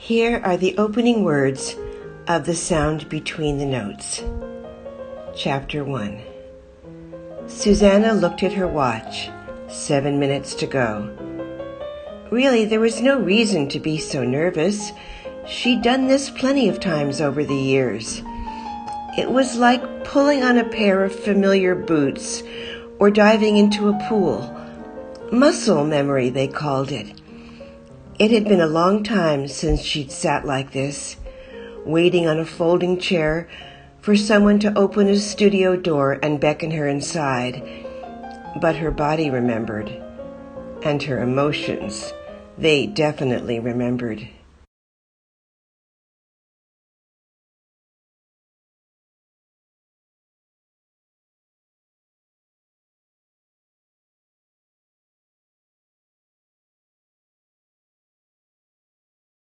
Here are the opening words of The Sound Between the Notes. Chapter 1. Susanna looked at her watch. 7 minutes to go. Really, there was no reason to be so nervous. She'd done this plenty of times over the years. It was like pulling on a pair of familiar boots or diving into a pool. Muscle memory, they called it. It had been a long time since she'd sat like this, waiting on a folding chair for someone to open a studio door and beckon her inside. But her body remembered, and her emotions, they definitely remembered.